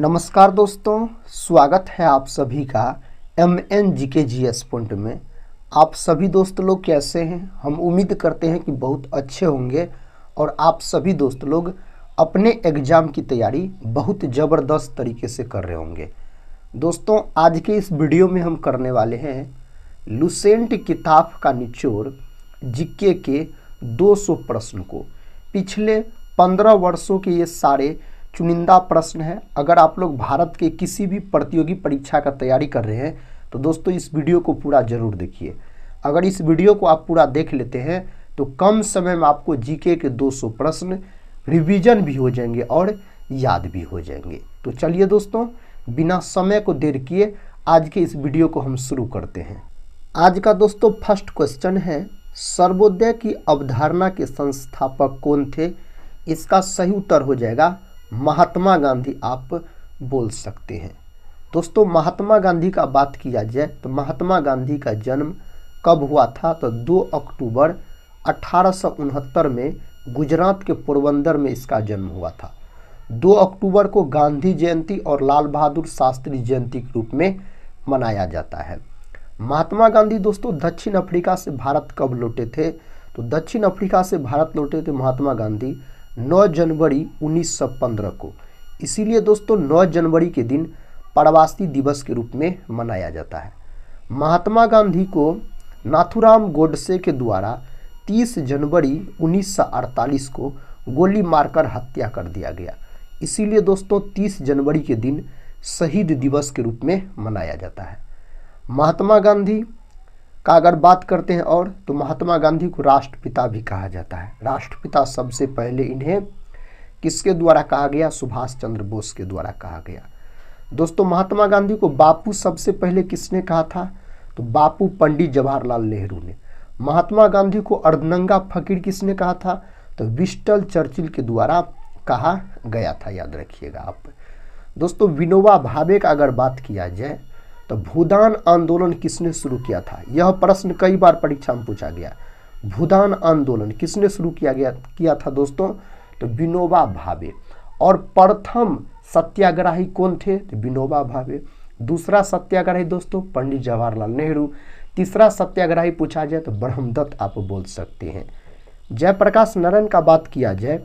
नमस्कार दोस्तों, स्वागत है आप सभी का MNGK पॉइंट में। आप सभी दोस्त लोग कैसे हैं? हम उम्मीद करते हैं कि बहुत अच्छे होंगे और आप सभी दोस्त लोग अपने एग्ज़ाम की तैयारी बहुत ज़बरदस्त तरीके से कर रहे होंगे। दोस्तों, आज के इस वीडियो में हम करने वाले हैं लुसेंट किताब का निचोड़ जीके के 200 प्रश्न को। पिछले 15 वर्षों के ये सारे चुनिंदा प्रश्न है। अगर आप लोग भारत के किसी भी प्रतियोगी परीक्षा का तैयारी कर रहे हैं तो दोस्तों इस वीडियो को पूरा ज़रूर देखिए। अगर इस वीडियो को आप पूरा देख लेते हैं तो कम समय में आपको जीके के 200 प्रश्न रिवीजन भी हो जाएंगे और याद भी हो जाएंगे। तो चलिए दोस्तों, बिना समय को देर किए आज के इस वीडियो को हम शुरू करते हैं। आज का दोस्तों फर्स्ट क्वेश्चन है, सर्वोदय की अवधारणा के संस्थापक कौन थे? इसका सही उत्तर हो जाएगा महात्मा गांधी। आप बोल सकते हैं। दोस्तों, महात्मा गांधी का बात किया जाए तो महात्मा गांधी का जन्म कब हुआ था? तो 2 अक्टूबर 1869 में गुजरात के पोरबंदर में इसका जन्म हुआ था। 2 अक्टूबर को गांधी जयंती और लाल बहादुर शास्त्री जयंती के रूप में मनाया जाता है। महात्मा गांधी दोस्तों दक्षिण अफ्रीका से भारत कब लौटे थे? तो दक्षिण अफ्रीका से भारत लौटे थे महात्मा गांधी 9 जनवरी 1915 को। इसीलिए दोस्तों 9 जनवरी के दिन प्रवासी दिवस के रूप में मनाया जाता है। महात्मा गांधी को नाथूराम गोडसे के द्वारा 30 जनवरी 1948 को गोली मारकर हत्या कर दिया गया। इसीलिए दोस्तों 30 जनवरी के दिन शहीद दिवस के रूप में मनाया जाता है। महात्मा गांधी का अगर बात करते हैं और तो महात्मा गांधी को राष्ट्रपिता भी कहा जाता है। राष्ट्रपिता सबसे पहले इन्हें किसके द्वारा कहा गया? सुभाष चंद्र बोस के द्वारा कहा गया। दोस्तों, महात्मा गांधी को बापू सबसे पहले किसने कहा था? तो बापू पंडित जवाहरलाल नेहरू ने। महात्मा गांधी को अर्धनंगा फकीर किसने कहा था? तो विंस्टन चर्चिल के द्वारा कहा गया था, याद रखिएगा आप। दोस्तों, विनोबा भावे का अगर बात किया जाए तो भूदान आंदोलन किसने शुरू किया था? यह प्रश्न कई बार परीक्षा में पूछा गया। भूदान आंदोलन किसने शुरू किया था दोस्तों? तो विनोबा भावे। और प्रथम सत्याग्रही कौन थे? तो विनोबा भावे। दूसरा सत्याग्रही दोस्तों पंडित जवाहरलाल नेहरू। तीसरा सत्याग्रही पूछा जाए तो ब्रह्मदत्त आप बोल सकते हैं। जयप्रकाश नारायण का बात किया जाए,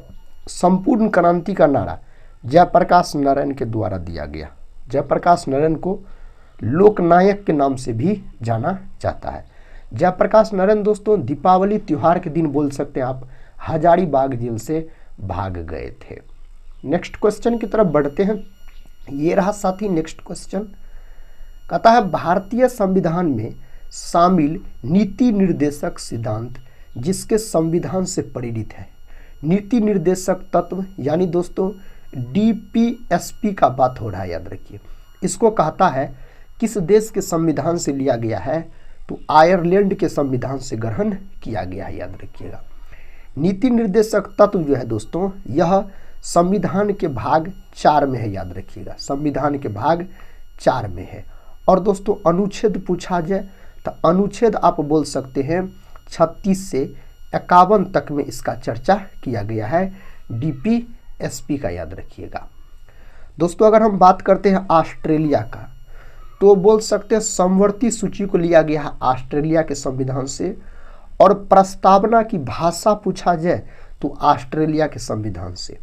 संपूर्ण क्रांति का नारा जयप्रकाश नारायण के द्वारा दिया गया। जयप्रकाश नारायण को लोकनायक के नाम से भी जाना जाता है। जयप्रकाश नारायण दोस्तों दीपावली त्योहार के दिन बोल सकते हैं आप हजारीबाग जेल से भाग गए थे। नेक्स्ट क्वेश्चन की तरफ बढ़ते हैं। ये रहा साथी नेक्स्ट क्वेश्चन। कहता है, भारतीय संविधान में शामिल नीति निर्देशक सिद्धांत जिसके संविधान से प्रेरित है। नीति निर्देशक तत्व यानी दोस्तों DPSP का बात हो रहा है, याद रखिए। इसको कहता है किस देश के संविधान से लिया गया है? तो आयरलैंड के संविधान से ग्रहण किया गया है, याद रखिएगा। नीति निर्देशक तत्व जो है दोस्तों यह संविधान के भाग 4 में है, याद रखिएगा। संविधान के भाग 4 में है। और दोस्तों अनुच्छेद पूछा जाए तो अनुच्छेद आप बोल सकते हैं 36 से 51 तक में इसका चर्चा किया गया है DPSP का, याद रखिएगा। दोस्तों अगर हम बात करते हैं ऑस्ट्रेलिया का तो बोल सकते हैं समवर्ती सूची को लिया गया है ऑस्ट्रेलिया के संविधान से। और प्रस्तावना की भाषा पूछा जाए तो ऑस्ट्रेलिया के संविधान से।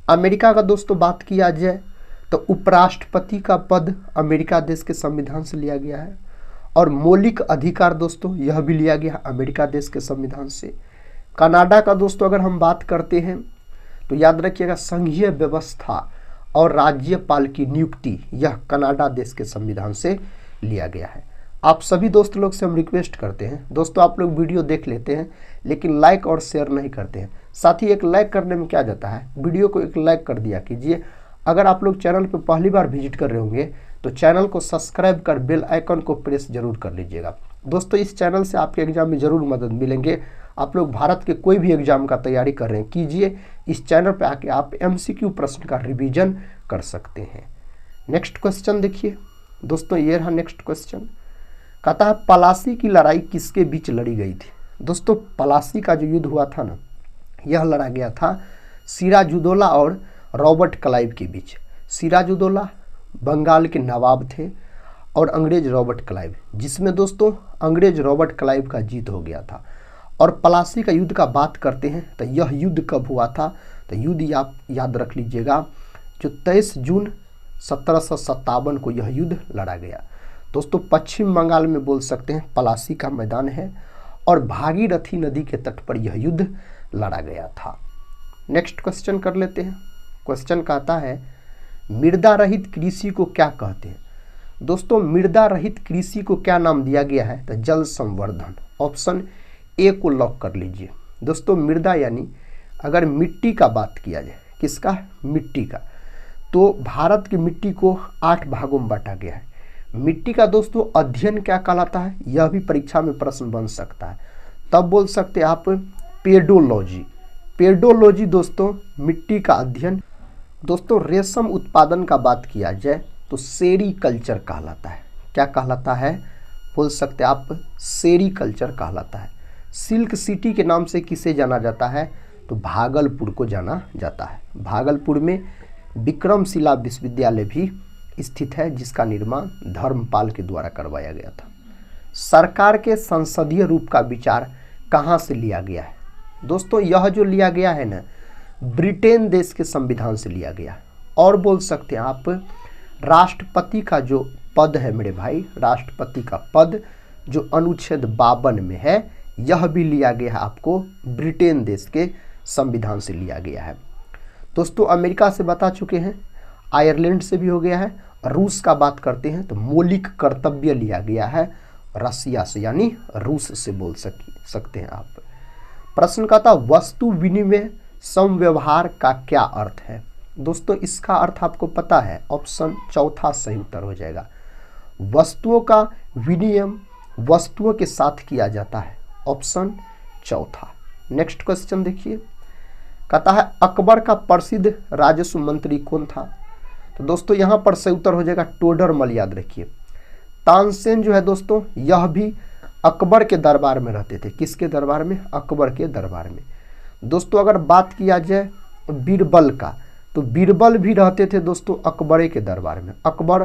अमेरिका का दोस्तों बात किया जाए तो उपराष्ट्रपति का पद अमेरिका देश के संविधान से लिया गया है। और मौलिक अधिकार दोस्तों यह भी लिया गया अमेरिका देश के संविधान से। कनाडा का दोस्तों अगर हम बात करते हैं तो याद रखिएगा संघीय व्यवस्था और राज्यपाल की नियुक्ति यह कनाडा देश के संविधान से लिया गया है। आप सभी दोस्त लोग से हम रिक्वेस्ट करते हैं दोस्तों, आप लोग वीडियो देख लेते हैं लेकिन लाइक और शेयर नहीं करते हैं। साथ ही एक लाइक करने में क्या जाता है, वीडियो को एक लाइक कर दिया कीजिए। अगर आप लोग चैनल पर पहली बार विजिट कर रहे होंगे तो चैनल को सब्सक्राइब कर बेल आइकन को प्रेस जरूर कर लीजिएगा। दोस्तों इस चैनल से आपके एग्जाम में ज़रूर मदद मिलेंगे। आप लोग भारत के कोई भी एग्जाम का तैयारी कर रहे हैं कीजिए, इस चैनल पे आके आप MCQ प्रश्न का रिवीजन कर सकते हैं। नेक्स्ट क्वेश्चन देखिए दोस्तों, ये रहा नेक्स्ट क्वेश्चन। कहता है पलासी की लड़ाई किसके बीच लड़ी गई थी? दोस्तों पलासी का जो युद्ध हुआ था ना, यह लड़ा गया था सिराजुद्दौला और रॉबर्ट क्लाइव के बीच। सिराजुद्दौला बंगाल के नवाब थे और अंग्रेज रॉबर्ट क्लाइव, जिसमें दोस्तों अंग्रेज रॉबर्ट क्लाइव का जीत हो गया था। और प्लासी का युद्ध का बात करते हैं तो यह युद्ध कब हुआ था, तो युद्ध आप याद रख लीजिएगा, जो 23 जून 1757 को यह युद्ध लड़ा गया। दोस्तों पश्चिम बंगाल में बोल सकते हैं प्लासी का मैदान है और भागीरथी नदी के तट पर यह युद्ध लड़ा गया था। नेक्स्ट क्वेश्चन कर लेते हैं। क्वेश्चन कहता है मृदा रहित कृषि को क्या कहते हैं। दोस्तों मृदा रहित कृषि को क्या नाम दिया गया है, तो जल संवर्धन। ऑप्शन ए को लॉक कर लीजिए। दोस्तों मृदा यानी अगर मिट्टी का बात किया जाए, किसका, मिट्टी का, तो भारत की मिट्टी को 8 भागों में बांटा गया है। मिट्टी का दोस्तों अध्ययन क्या कहलाता है, यह भी परीक्षा में प्रश्न बन सकता है। तब बोल सकते हैं आप पेडोलॉजी। पेडोलॉजी दोस्तों मिट्टी का अध्ययन। दोस्तों रेशम उत्पादन का बात किया जाए तो सेरीकल्चर कहलाता है। क्या कहलाता है, बोल सकते हैं आप सेरीकल्चर कहलाता है। सिल्क सिटी के नाम से किसे जाना जाता है, तो भागलपुर को जाना जाता है। भागलपुर में विक्रमशिला विश्वविद्यालय भी स्थित है, जिसका निर्माण धर्मपाल के द्वारा करवाया गया था। सरकार के संसदीय रूप का विचार कहाँ से लिया गया है। दोस्तों यह जो लिया गया है ना, ब्रिटेन देश के संविधान से लिया गया। और बोल सकते हैं आप राष्ट्रपति का जो पद है मेरे भाई, राष्ट्रपति का पद जो अनुच्छेद 52 में है, यह भी लिया गया है आपको ब्रिटेन देश के संविधान से लिया गया है। दोस्तों अमेरिका से बता चुके हैं, आयरलैंड से भी हो गया है। रूस का बात करते हैं तो मौलिक कर्तव्य लिया गया है रसिया से, यानी रूस से बोल सकते हैं आप। प्रश्न का था वस्तु विनिमय समव्यवहार का क्या अर्थ है। दोस्तों इसका अर्थ आपको पता है, ऑप्शन चौथा सही उत्तर हो जाएगा। वस्तुओं का विनिमय वस्तुओं के साथ किया जाता है, ऑप्शन चौथा। नेक्स्ट क्वेश्चन देखिए, कहता है अकबर का प्रसिद्ध राजस्व मंत्री कौन था। तो दोस्तों यहाँ पर सही उत्तर हो जाएगा टोडरमल, याद रखिए। तानसेन जो है दोस्तों, यह भी अकबर के दरबार में रहते थे। किसके दरबार में, अकबर के दरबार में। दोस्तों अगर बात किया जाए बीरबल का, तो बीरबल भी रहते थे दोस्तों अकबर के दरबार में। अकबर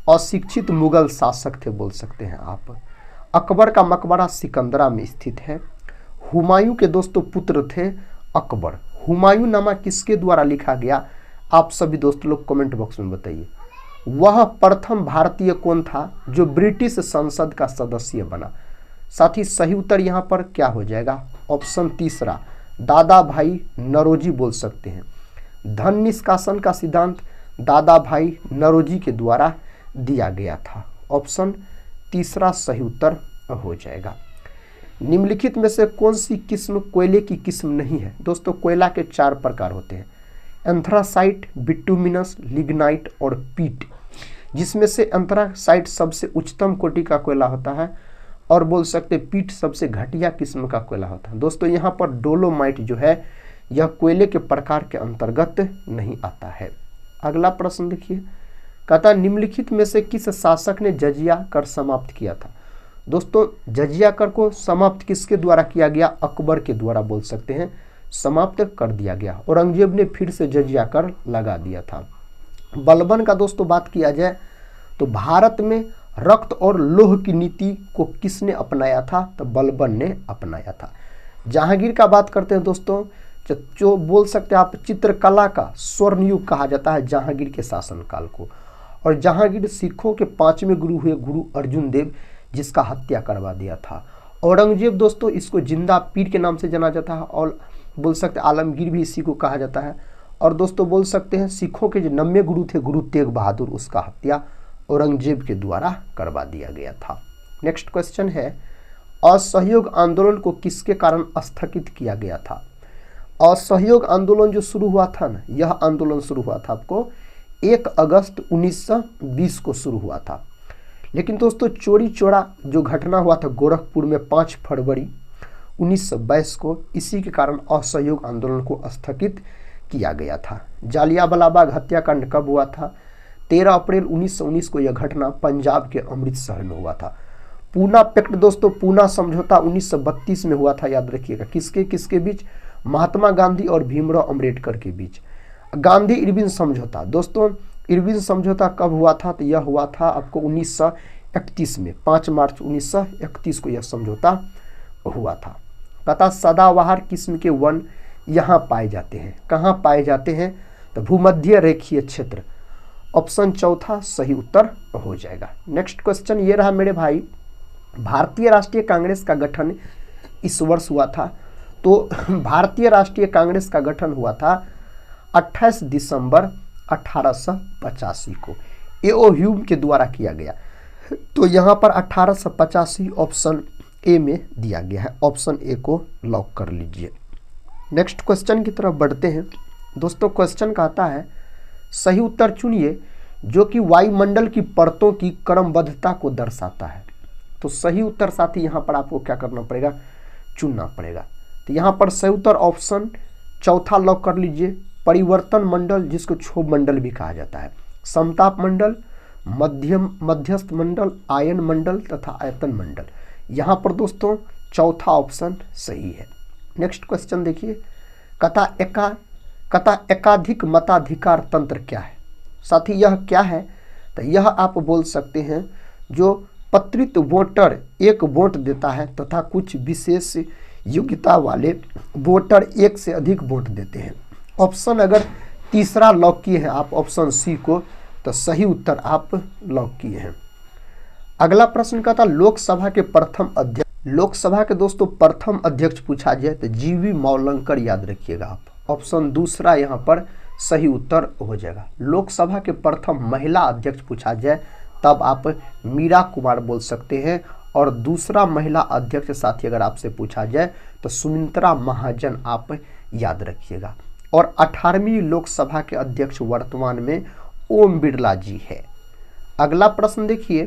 अशिक्षित मुगल शासक थे बोल सकते हैं आप। अकबर का मकबरा सिकंदरा में स्थित है। हुमायूं के दोस्तों पुत्र थे अकबर। हुमायूं नामा किसके द्वारा लिखा गया, आप सभी दोस्तों लोग कमेंट बॉक्स में बताइए। वह प्रथम भारतीय कौन था जो ब्रिटिश संसद का सदस्य बना। साथ ही सही उत्तर यहाँ पर क्या हो जाएगा, ऑप्शन तीसरा दादा भाई नौरोजी बोल सकते हैं। धन निष्कासन का सिद्धांत दादा भाई नौरोजी के द्वारा दिया गया था। ऑप्शन तीसरा सही उत्तर हो जाएगा। निम्नलिखित में से कौन सी किस्म कोयले की किस्म नहीं है। दोस्तों कोयला के 4 प्रकार होते हैं, एंथ्रासाइट, बिटुमिनस, लिग्नाइट और पीट, जिसमें से एंथ्रासाइट सबसे उच्चतम कोटि का कोयला होता है और बोल सकते पीट सबसे घटिया किस्म का कोयला होता है। दोस्तों यहाँ पर डोलोमाइट जो है यह कोयले के प्रकार के अंतर्गत नहीं आता है। अगला प्रश्न देखिए, कहता निम्नलिखित में से किस शासक ने जजिया कर समाप्त किया था। दोस्तों जजिया कर को समाप्त किसके द्वारा किया गया, अकबर के द्वारा बोल सकते हैं समाप्त कर दिया गया। औरंगजेब ने फिर से जजिया कर लगा दिया था। बलबन का दोस्तों बात किया जाए तो भारत में रक्त और लोह की नीति को किसने अपनाया था, तो बलबन ने अपनाया था। जहांगीर का बात करते हैं दोस्तों, जो बोल सकते हैं आप चित्रकला का स्वर्ण युग कहा जाता है जहांगीर के शासनकाल को। और जहांगीर सिखों के 5वें गुरु हुए गुरु अर्जुन देव, जिसका हत्या करवा दिया था। औरंगजेब दोस्तों इसको जिंदा पीर के नाम से जाना जाता है और बोल सकते आलमगीर भी इसी को कहा जाता है। और दोस्तों बोल सकते हैं सिखों के जो 9वें गुरु थे गुरु तेग बहादुर, उसका हत्या औरंगजेब के द्वारा करवा दिया गया था। नेक्स्ट क्वेश्चन है असहयोग आंदोलन को किसके कारण स्थगित किया गया था। असहयोग आंदोलन जो शुरू हुआ था ना, यह आंदोलन शुरू हुआ था आपको 1 अगस्त 1920 को शुरू हुआ था। लेकिन दोस्तों चोरी चोरा जो घटना हुआ था गोरखपुर में 5 फरवरी 1922 को, इसी के कारण असहयोग आंदोलन को स्थगित किया गया था। जालियांवाला बाग हत्याकांड कब हुआ था, 13 अप्रैल 1919 को यह घटना पंजाब के अमृतसर में हुआ था। पूना पैक्ट दोस्तों, पूना समझौता 1932 में हुआ था, याद रखिएगा। किसके किसके बीच, महात्मा गांधी और भीमराव अम्बेडकर के बीच। गांधी इरविन समझौता दोस्तों इरविन समझौता कब हुआ था? तो यह हुआ था आपको 1931 में, 5 मार्च 1931 को यह समझौता हुआ था। तथा सदाबहार किस्म के वन यहाँ पाए जाते हैं। कहाँ पाए जाते हैं? तो भूमध्य रेखीय क्षेत्र। ऑप्शन चौथा सही उत्तर हो जाएगा। नेक्स्ट क्वेश्चन ये रहा मेरे भाई, भारतीय राष्ट्रीय कांग्रेस का गठन इस वर्ष हुआ था। तो भारतीय राष्ट्रीय कांग्रेस का गठन हुआ था 28 दिसंबर 1885 को ए.ओ. ह्यूम के द्वारा किया गया। तो यहाँ पर 1885 ऑप्शन ए में दिया गया है। ऑप्शन ए को लॉक कर लीजिए। नेक्स्ट क्वेश्चन की तरफ बढ़ते हैं। दोस्तों क्वेश्चन कहता है सही उत्तर चुनिए जो कि वायुमंडल की परतों की क्रमबद्धता को दर्शाता है। तो सही उत्तर साथी यहाँ पर आपको क्या करना पड़ेगा? चुनना पड़ेगा। तो यहाँ पर सही उत्तर ऑप्शन चौथा लॉक कर लीजिए। परिवर्तन मंडल, जिसको क्षोभ मंडल भी कहा जाता है, समताप मंडल, मध्यस्थ मंडल, आयन मंडल तथा आयतन मंडल। यहाँ पर दोस्तों चौथा ऑप्शन सही है। नेक्स्ट क्वेश्चन देखिए, कथा एकाधिक मताधिकार तंत्र क्या है? साथी यह क्या है? तो यह आप बोल सकते हैं जो पत्रित वोटर एक वोट देता है तथा कुछ विशेष योग्यता वाले वोटर एक से अधिक वोट देते हैं। ऑप्शन अगर तीसरा लॉक किए हैं आप ऑप्शन सी को, तो सही उत्तर आप लॉक किए हैं। अगला प्रश्न का था लोकसभा के प्रथम अध्यक्ष। लोकसभा के दोस्तों प्रथम अध्यक्ष पूछा जाए तो जीवी मौलंकर याद रखिएगा आप। ऑप्शन दूसरा यहाँ पर सही उत्तर हो जाएगा। लोकसभा के प्रथम महिला अध्यक्ष पूछा जाए तब आप मीरा कुमार बोल सकते हैं। और दूसरा महिला अध्यक्ष साथी अगर आपसे पूछा जाए तो सुमित्रा महाजन आप याद रखिएगा। और 18वीं लोकसभा के अध्यक्ष वर्तमान में ओम बिरला जी है। अगला प्रश्न देखिए,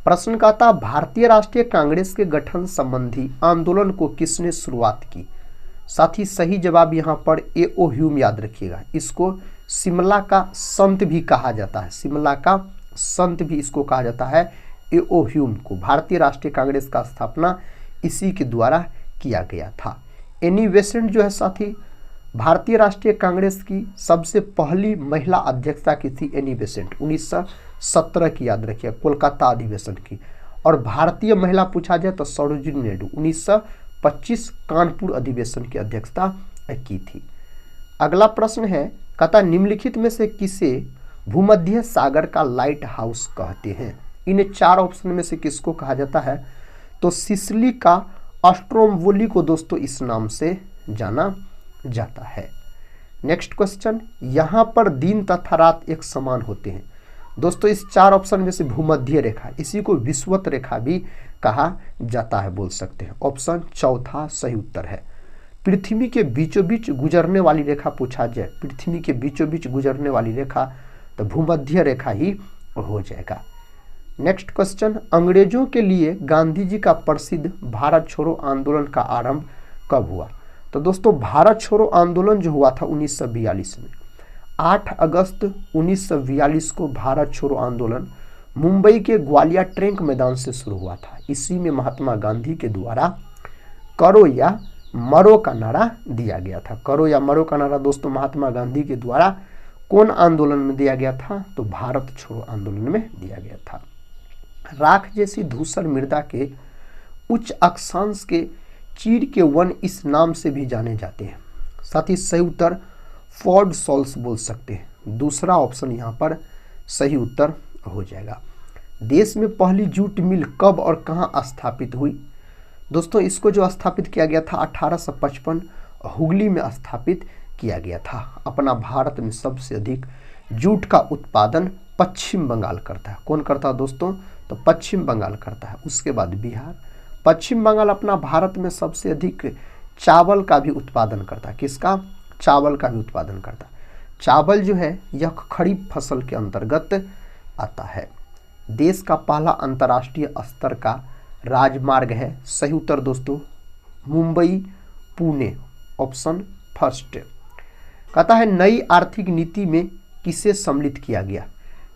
प्रश्न का था भारतीय राष्ट्रीय कांग्रेस के गठन संबंधी आंदोलन को किसने शुरुआत की? साथ ही सही जवाब यहाँ पर ए.ओ. ह्यूम याद रखिएगा। इसको शिमला का संत भी कहा जाता है। शिमला का संत भी इसको कहा जाता है ए.ओ. ह्यूम को। भारतीय राष्ट्रीय कांग्रेस का स्थापना इसी के द्वारा किया गया था। एनी बेसेंट जो है साथी भारतीय राष्ट्रीय कांग्रेस की सबसे पहली महिला अध्यक्षता की थी एनी बेसेंट, 1917 की याद रखिए, कोलकाता अधिवेशन की। और भारतीय महिला पूछा जाए तो सरोजिनी नायडू 1925 कानपुर अधिवेशन की अध्यक्षता की थी। अगला प्रश्न है, कहता निम्नलिखित में से किसे भूमध्य सागर का लाइट हाउस कहते हैं? इन 4 ऑप्शन में से किसको कहा जाता है? तो सिसिली का अस्ट्रोम्बोली को दोस्तों इस नाम से जाना जाता है। नेक्स्ट क्वेश्चन, यहाँ पर दिन तथा रात एक समान होते हैं। दोस्तों इस 4 ऑप्शन में से भूमध्य रेखा, इसी को विषुवत रेखा भी कहा जाता है बोल सकते हैं। ऑप्शन चौथा सही उत्तर है। पृथ्वी के बीचों बीच गुजरने वाली रेखा पूछा जाए, पृथ्वी के बीचों बीच गुजरने वाली रेखा तो भूमध्य रेखा ही हो जाएगा। नेक्स्ट क्वेश्चन, अंग्रेजों के लिए गांधी जी का प्रसिद्ध भारत छोड़ो आंदोलन का आरंभ कब हुआ? तो दोस्तों भारत छोड़ो आंदोलन जो हुआ था 1942 में, 8 अगस्त 1942 को भारत छोड़ो आंदोलन मुंबई के ग्वालियर ट्रैंक मैदान से शुरू हुआ था। इसी में महात्मा गांधी के द्वारा करो या मरो का नारा दिया गया था। करो या मरो का नारा दोस्तों महात्मा गांधी के द्वारा कौन आंदोलन में दिया गया था? तो भारत छोड़ो आंदोलन में दिया गया था। राख जैसी धूसर मृदा के उच्च अक्षांश के चीड़ के वन इस नाम से भी जाने जाते हैं। साथ ही सही उत्तर फोर्ड सॉल्स बोल सकते हैं। दूसरा ऑप्शन यहाँ पर सही उत्तर हो जाएगा। देश में पहली जूट मिल कब और कहाँ स्थापित हुई? दोस्तों इसको जो स्थापित किया गया था 1855 हुगली में स्थापित किया गया था। अपना भारत में सबसे अधिक जूट का उत्पादन पश्चिम बंगाल करता है। कौन करता है दोस्तों? तो पश्चिम बंगाल करता है। उसके बाद बिहार। पश्चिम बंगाल अपना भारत में सबसे अधिक चावल का भी उत्पादन करता है। किसका? चावल का भी उत्पादन करता है। चावल जो है यह खरीफ फसल के अंतर्गत आता है। देश का पहला अंतर्राष्ट्रीय स्तर का राजमार्ग है। सही उत्तर दोस्तों मुंबई पुणे, ऑप्शन फर्स्ट। कहता है नई आर्थिक नीति में किसे सम्मिलित किया गया?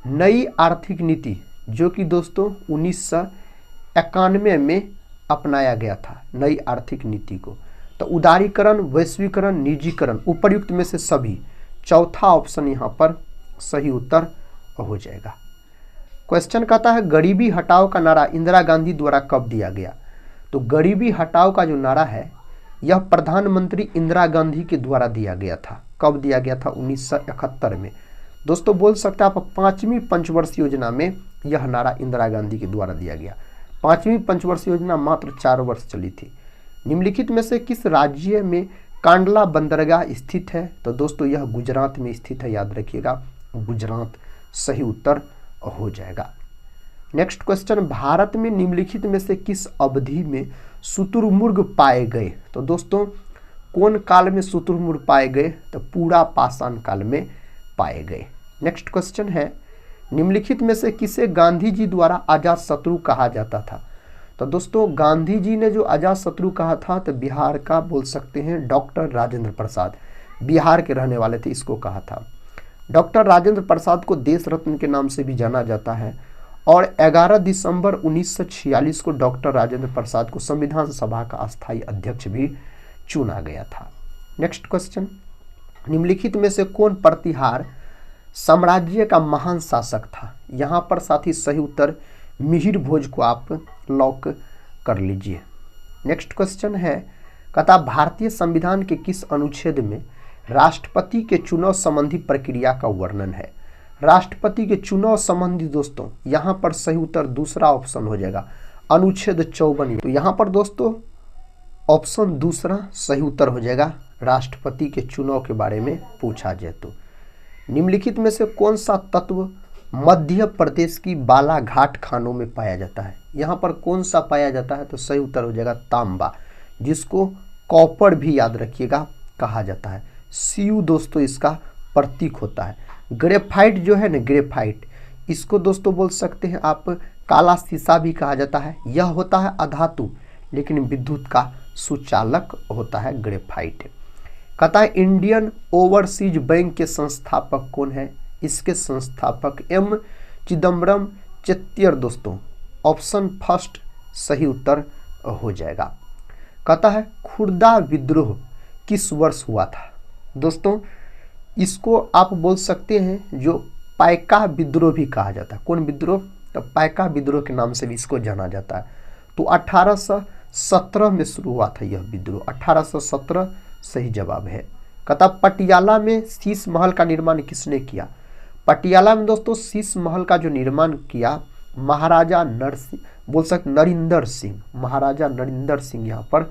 नई आर्थिक नीति जो कि दोस्तों 1991 में अपनाया गया था नई आर्थिक नीति को। तो उदारीकरण, वैश्वीकरण, निजीकरण, उपर्युक्त में से सभी, चौथा ऑप्शन यहाँ पर सही उत्तर हो जाएगा। क्वेश्चन कहता है गरीबी हटाओ का नारा इंदिरा गांधी द्वारा कब दिया गया। तो गरीबी हटाओ का जो नारा है यह प्रधानमंत्री इंदिरा गांधी के द्वारा दिया गया था। कब दिया गया था? 1971 में। दोस्तों बोल सकते हैं आप 5वीं पंचवर्षीय योजना में यह नारा इंदिरा गांधी के द्वारा दिया गया। 5वीं पंचवर्षीय योजना मात्र 4 वर्ष चली थी। निम्नलिखित में से किस राज्य में कांडला बंदरगाह स्थित है? तो दोस्तों यह गुजरात में स्थित है, याद रखिएगा, गुजरात सही उत्तर हो जाएगा। नेक्स्ट क्वेश्चन, भारत में निम्नलिखित में से किस अवधि में शुतुरमुर्ग पाए गए? तो दोस्तों कौन काल में शुतुरमुर्ग पाए गए? तो पूरा पाषाण काल में पाए गए। नेक्स्ट क्वेश्चन है निम्नलिखित में से किसे गांधी जी द्वारा अजात शत्रु कहा जाता था? तो दोस्तों गांधी जी ने जो अजात शत्रु कहा था तो बिहार का बोल सकते हैं डॉक्टर राजेंद्र प्रसाद, बिहार के रहने वाले थे, इसको कहा था। डॉक्टर राजेंद्र प्रसाद को देश रत्न के नाम से भी जाना जाता है और 11 दिसंबर 1946 को डॉक्टर राजेंद्र प्रसाद को संविधान सभा का अस्थायी अध्यक्ष भी चुना गया था। नेक्स्ट क्वेश्चन, निम्नलिखित में से कौन प्रतिहार साम्राज्य का महान शासक था? यहाँ पर साथी सही उत्तर मिहिर भोज को आप लॉक कर लीजिए। नेक्स्ट क्वेश्चन है कहता भारतीय संविधान के किस अनुच्छेद में राष्ट्रपति के चुनाव संबंधी प्रक्रिया का वर्णन है? राष्ट्रपति के चुनाव संबंधी दोस्तों यहाँ पर सही उत्तर दूसरा ऑप्शन हो जाएगा, अनुच्छेद 54। तो यहाँ पर दोस्तों ऑप्शन दूसरा सही उत्तर हो जाएगा, राष्ट्रपति के चुनाव के बारे में पूछा जाए तो। निम्नलिखित में से कौन सा तत्व मध्य प्रदेश की बालाघाट खानों में पाया जाता है? यहाँ पर कौन सा पाया जाता है? तो सही उत्तर हो जाएगा तांबा, जिसको कॉपर भी याद रखिएगा कहा जाता है। सीयू दोस्तों इसका प्रतीक होता है। ग्रेफाइट जो है ना, ग्रेफाइट, इसको दोस्तों बोल सकते हैं आप काला शीशा भी कहा जाता है। यह होता है अधातु लेकिन विद्युत का सुचालक होता है ग्रेफाइट। कहता है इंडियन ओवरसीज बैंक के संस्थापक कौन है? इसके संस्थापक एम चिदम्बरम चेत्तियर दोस्तों, ऑप्शन फर्स्ट सही उत्तर हो जाएगा। कहता है खुर्दा विद्रोह किस वर्ष हुआ था? दोस्तों इसको आप बोल सकते हैं जो पाइका विद्रोह भी कहा जाता है। कौन विद्रोह? तो पाइका विद्रोह के नाम से भी इसको जाना जाता है। तो 1817 में शुरू हुआ था यह विद्रोह, 1817 सही जवाब है। कहता पटियाला में शीश महल का निर्माण किसने किया? पटियाला में दोस्तों शीश महल का जो निर्माण किया महाराजा नरिंदर सिंह, महाराजा नरिंदर सिंह यहाँ पर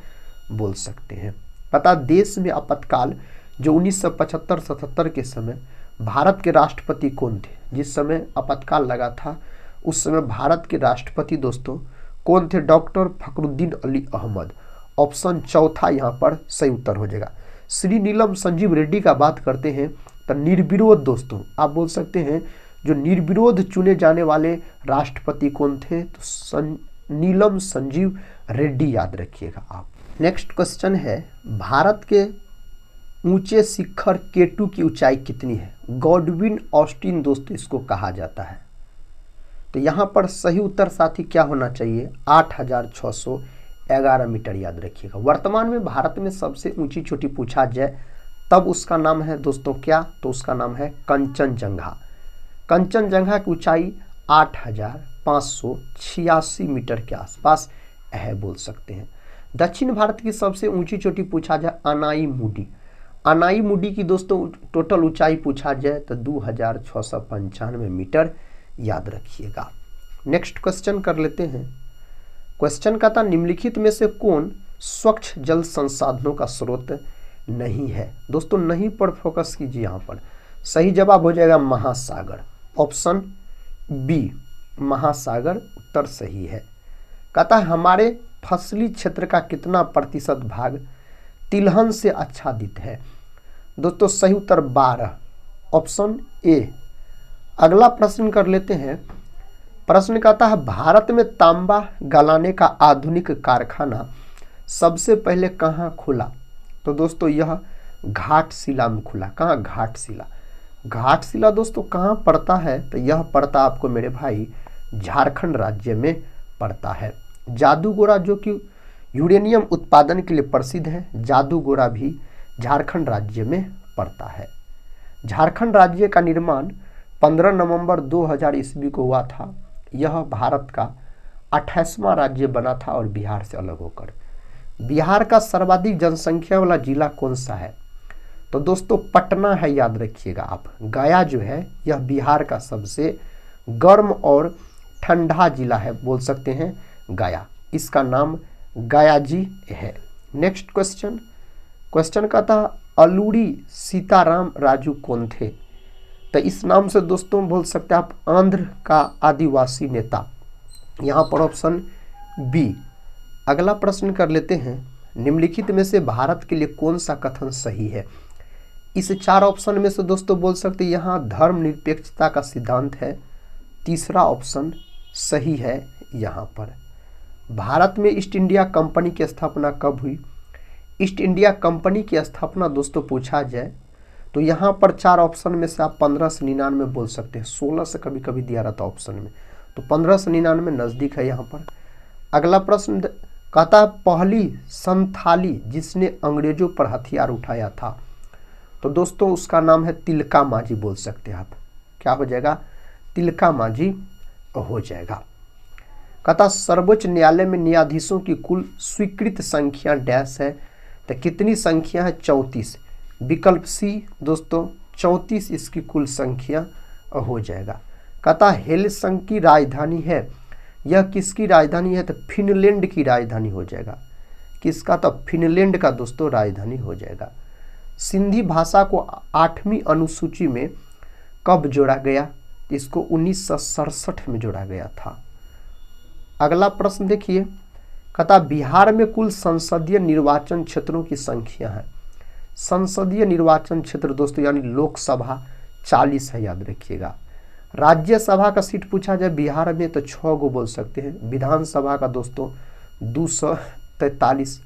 बोल सकते हैं। कहता देश में आपातकाल जो 1975-77 के समय भारत के राष्ट्रपति कौन थे? जिस समय आपातकाल लगा था उस समय भारत के राष्ट्रपति दोस्तों कौन थे? डॉक्टर फखरुद्दीन अली अहमद, ऑप्शन चौथा यहाँ पर सही उत्तर हो जाएगा। श्री नीलम संजीव रेड्डी का बात करते हैं तो निर्विरोध दोस्तों आप बोल सकते हैं जो निर्विरोध चुने जाने वाले राष्ट्रपति कौन थे? तो नीलम संजीव रेड्डी याद रखिएगा आप। नेक्स्ट क्वेश्चन है भारत के ऊंचे शिखर केटू की ऊंचाई कितनी है? गॉडविन ऑस्टिन दोस्तों इसको कहा जाता है। तो यहाँ पर सही उत्तर साथी क्या होना चाहिए? 8611 मीटर याद रखिएगा। वर्तमान में भारत में सबसे ऊंची चोटी पूछा जाए तब उसका नाम है दोस्तों क्या? तो उसका नाम है कंचनजंगा। कंचनजंगा की ऊंचाई 8586 मीटर के आसपास है बोल सकते हैं। दक्षिण भारत की सबसे ऊंची चोटी पूछा जाए अनाईमुडी। अनाईमुडी की दोस्तों टोटल ऊंचाई पूछा जाए तो 2695 मीटर याद रखिएगा। नेक्स्ट क्वेश्चन कर लेते हैं। क्वेश्चन का था निम्नलिखित में से कौन स्वच्छ जल संसाधनों का स्रोत नहीं है? दोस्तों नहीं पर फोकस कीजिए, यहाँ पर सही जवाब हो जाएगा महासागर, ऑप्शन बी महासागर उत्तर सही है। कहता है हमारे फसली क्षेत्र का कितना प्रतिशत भाग तिलहन से आच्छादित है? दोस्तों सही उत्तर 12, ऑप्शन ए। अगला प्रश्न कर लेते हैं। प्रश्न कहता है भारत में तांबा गलाने का आधुनिक कारखाना सबसे पहले कहाँ खुला? तो दोस्तों यह घाटशिला में खुला। कहाँ? घाटशिला। घाटशिला दोस्तों कहाँ पड़ता है? तो यह पड़ता आपको मेरे भाई झारखंड राज्य में पड़ता है। जादूगोड़ा जो कि यूरेनियम उत्पादन के लिए प्रसिद्ध है, जादूगोड़ा भी झारखंड राज्य में पड़ता है। झारखंड राज्य का निर्माण 15 नवंबर 2000 ईस्वी को हुआ था। यह भारत का 28वां राज्य बना था और बिहार से अलग होकर। बिहार का सर्वाधिक जनसंख्या वाला जिला कौन सा है? तो दोस्तों पटना है, याद रखिएगा आप। गया जो है यह बिहार का सबसे गर्म और ठंडा जिला है, बोल सकते हैं गया। इसका नाम गया जी है। नेक्स्ट क्वेश्चन का था अलूरी सीताराम राजू कौन थे? तो इस नाम से दोस्तों बोल सकते हैं आप आंध्र का आदिवासी नेता। यहाँ पर ऑप्शन बी। अगला प्रश्न कर लेते हैं, निम्नलिखित में से भारत के लिए कौन सा कथन सही है? इस 4 ऑप्शन में से दोस्तों बोल सकते हैं यहाँ धर्मनिरपेक्षता का सिद्धांत है। तीसरा ऑप्शन सही है। यहाँ पर भारत में ईस्ट इंडिया कंपनी की स्थापना कब हुई? ईस्ट इंडिया कंपनी की स्थापना दोस्तों पूछा जाए तो यहाँ पर 4 ऑप्शन में से आप 1599 बोल सकते हैं। 16 से कभी कभी दिया रहता ऑप्शन में, तो 1599 नज़दीक है यहाँ पर। अगला प्रश्न कहता पहली संथाली जिसने अंग्रेजों पर हथियार उठाया था, तो दोस्तों उसका नाम है तिलका मांझी, बोल सकते हैं आप। क्या हो जाएगा? तिलका मांझी हो जाएगा। कहता सर्वोच्च न्यायालय में न्यायाधीशों की कुल स्वीकृत संख्या डैश है, तो कितनी संख्या है? 34। विकल्प सी दोस्तों 34 इसकी कुल संख्या हो जाएगा। कहता हेलसिंकी की राजधानी है, यह किसकी राजधानी है? तो फिनलैंड की राजधानी हो जाएगा। किसका? तो फिनलैंड का दोस्तों राजधानी हो जाएगा। सिंधी भाषा को 8वीं अनुसूची में कब जोड़ा गया? इसको 1967 में जोड़ा गया था। अगला प्रश्न देखिए, कहता बिहार में कुल संसदीय निर्वाचन क्षेत्रों की संख्या है। संसदीय निर्वाचन क्षेत्र दोस्तों यानी लोकसभा 40 है, याद रखिएगा। राज्यसभा का सीट पूछा जाए बिहार में तो 6 गो बोल सकते हैं। विधानसभा का दोस्तों 243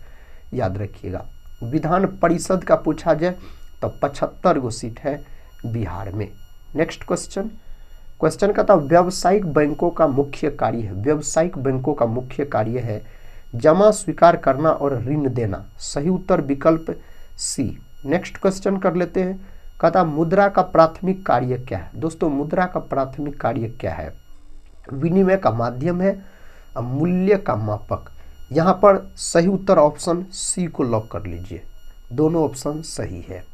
याद रखिएगा। विधान परिषद का पूछा जाए तो 75 गो सीट है बिहार में। नेक्स्ट क्वेश्चन का था व्यावसायिक बैंकों का मुख्य कार्य है। व्यावसायिक बैंकों का मुख्य कार्य है जमा स्वीकार करना और ऋण देना। सही उत्तर विकल्प सी। नेक्स्ट क्वेश्चन कर लेते हैं, कहता मुद्रा का प्राथमिक कार्य क्या है? दोस्तों मुद्रा का प्राथमिक कार्य क्या है? विनिमय का माध्यम है, मूल्य का मापक। यहाँ पर सही उत्तर ऑप्शन सी को लॉक कर लीजिए, दोनों ऑप्शन सही है।